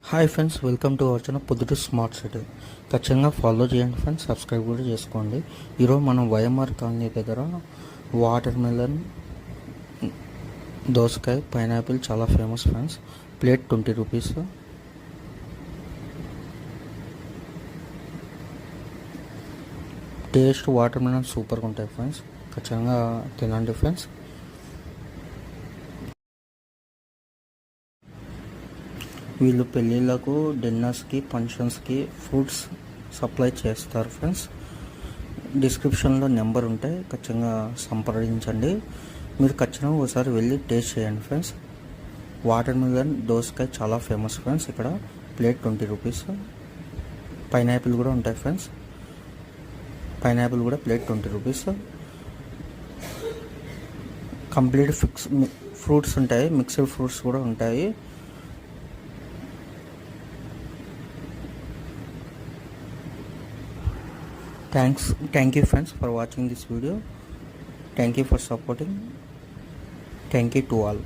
Hi friends, welcome to our channel Proddatur smart city. ఖచ్చితంగా follow చేయండి friends, subscribe కూడా చేసుకోండి. ఈరోజు మనం వైఎంఆర్ కాలనీ దగ్గర వాటర్ మెలన్, దోసకాయ, పైనాపిల్ చాలా famous friends. Plate 20 rupees. Taste water melon సూపర్గా ఉంటాయి ఫ్రెండ్స్, ఖచ్చితంగా తినండి ఫ్రెండ్స్. వీళ్ళు పెళ్ళిళ్ళకు, డిన్నర్స్కి, ఫంక్షన్స్కి ఫ్రూట్స్ సప్లై చేస్తారు ఫ్రెండ్స్. డిస్క్రిప్షన్లో నెంబర్ ఉంటాయి, ఖచ్చితంగా సంప్రదించండి. మీరు ఖచ్చితంగా ఒకసారి వెళ్ళి టేస్ట్ చేయండి ఫ్రెండ్స్. వాటర్ మిలన్, దోసకాయ చాలా ఫేమస్ ఫ్రెండ్స్. ఇక్కడ ప్లేట్ 20 రూపీస్. పైనాపిల్ కూడా ఉంటాయి ఫ్రెండ్స్. పైనాపిల్ కూడా ప్లేట్ 20 రూపీస్. కంప్లీట్ ఫ్రూట్స్ ఉంటాయి, మిక్స్డ్ ఫ్రూట్స్ కూడా ఉంటాయి. Thank you friends for watching this video. Thank you for supporting. Thank you to all.